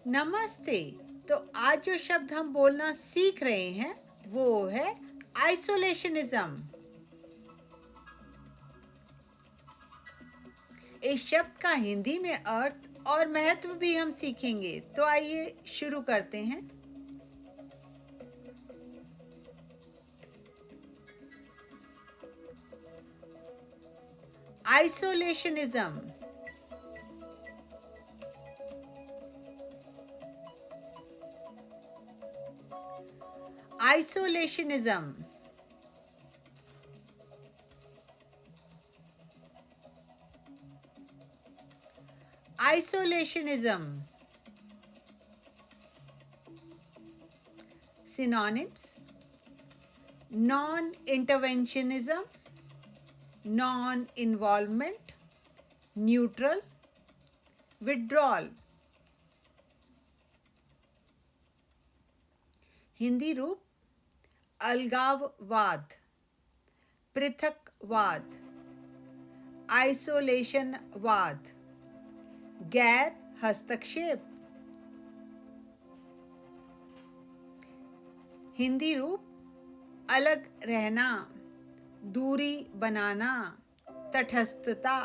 नमस्ते। तो आज जो शब्द हम बोलना सीख रहे हैं वो है आइसोलेशनिज्म। इस शब्द का हिंदी में अर्थ और महत्व भी हम सीखेंगे। तो आइए शुरू करते हैं। आइसोलेशनिज्म आइसोलेशनिज्म आइसोलेशनिज्म synonyms: non-interventionism, non-involvement, neutral, withdrawal। Hindi रूप: अलगाववाद, पृथकवाद, आइसोलेशनवाद, गैर हस्तक्षेप। हिंदी रूप: अलग रहना, दूरी बनाना, तटस्थता,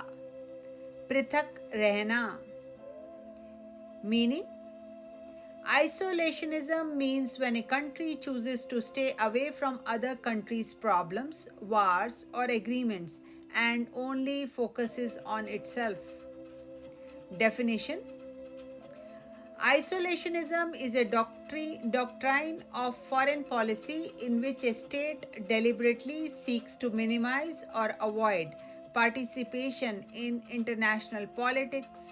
पृथक रहना। Meaning: Isolationism means when a country chooses to stay away from other countries' problems, wars, or agreements and only focuses on itself. Definition: Isolationism is a doctrine of foreign policy in which a state deliberately seeks to minimize or avoid participation in international politics,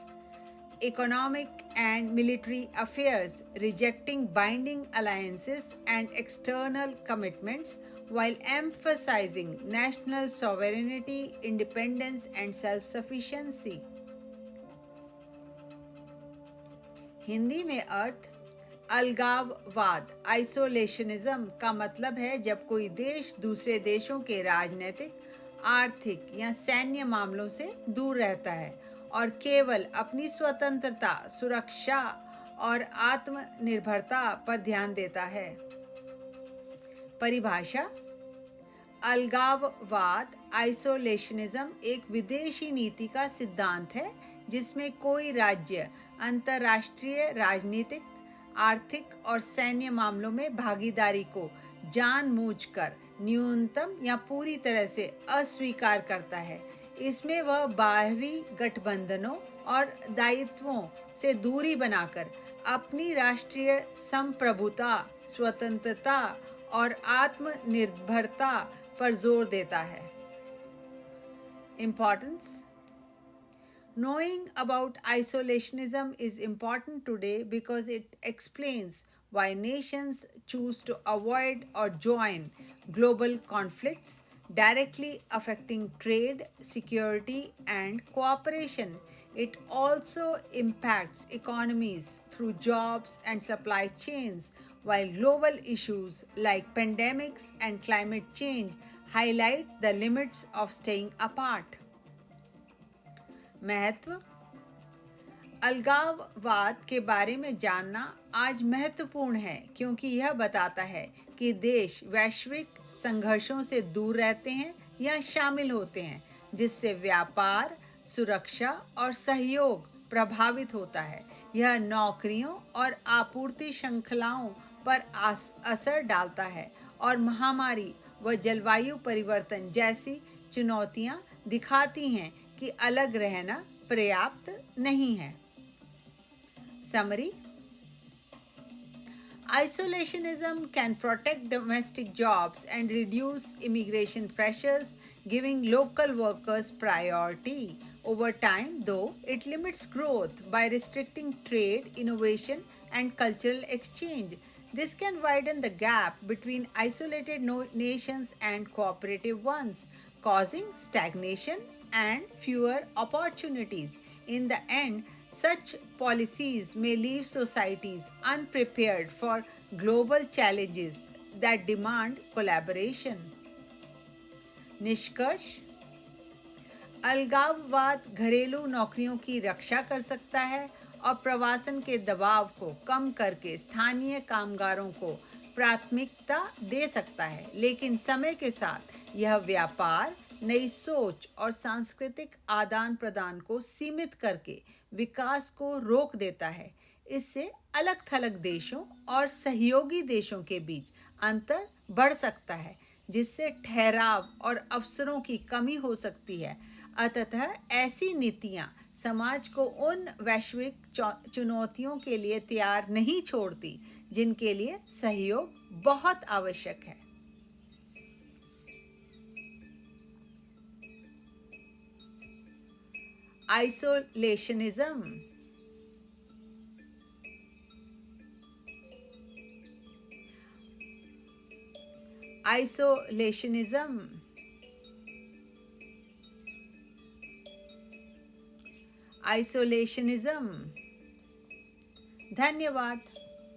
economic and military affairs, rejecting binding alliances and external commitments while emphasizing national sovereignty, independence, and self-sufficiency. Hindi में अर्थ: अलगाववाद, आइसोलेशनिज्म का मतलब है जब कोई देश दूसरे देशों के राजनीतिक, आर्थिक या सैन्य मामलों से दूर रहता है और केवल अपनी स्वतंत्रता, सुरक्षा और आत्मनिर्भरता पर ध्यान देता है। परिभाषा: अलगाववाद, आइसोलेशनिज्म एक विदेशी नीति का सिद्धांत है जिसमें कोई राज्य अंतर्राष्ट्रीय राजनीतिक, आर्थिक और सैन्य मामलों में भागीदारी को जानबूझकर न्यूनतम या पूरी तरह से अस्वीकार करता है। इसमें वह बाहरी गठबंधनों और दायित्वों से दूरी बनाकर अपनी राष्ट्रीय संप्रभुता, स्वतंत्रता और आत्मनिर्भरता पर जोर देता है। Importance: Knowing about isolationism is important today because it explains why nations choose to avoid or join global conflicts directly affecting trade, security, and cooperation. It also impacts economies through jobs and supply chains, while global issues like pandemics and climate change highlight the limits of staying apart. महत्व: अलगाववाद के बारे में जानना आज महत्वपूर्ण है क्योंकि यह बताता है कि देश वैश्विक संघर्षों से दूर रहते हैं या शामिल होते हैं, जिससे व्यापार, सुरक्षा और सहयोग प्रभावित होता है। यह नौकरियों और आपूर्ति श्रृंखलाओं पर असर डालता है और महामारी व जलवायु परिवर्तन जैसी चुनौतियां दिखाती हैं कि अलग रहना पर्याप्त नहीं है। Summary: Isolationism can protect domestic jobs and reduce immigration pressures, giving local workers priority. Over time, though, it limits growth by restricting trade, innovation, and cultural exchange. This can widen the gap between isolated nations and cooperative ones, causing stagnation and fewer opportunities. In the end, such policies may leave societies unprepared for global challenges that demand collaboration. निष्कर्ष: अलगाववाद घरेलू नौकरियों की रक्षा कर सकता है और प्रवासन के दबाव को कम करके स्थानीय कामगारों को प्राथमिकता दे सकता है, लेकिन समय के साथ यह व्यापार, नई सोच और सांस्कृतिक आदान प्रदान को सीमित करके विकास को रोक देता है। इससे अलग थलग देशों और सहयोगी देशों के बीच अंतर बढ़ सकता है, जिससे ठहराव और अवसरों की कमी हो सकती है। अतः ऐसी नीतियां समाज को उन वैश्विक चुनौतियों के लिए तैयार नहीं छोड़ती जिनके लिए सहयोग बहुत आवश्यक है। आइसोलेशनिज्म। आइसोलेशनिज्म। आइसोलेशनिज्म। धन्यवाद।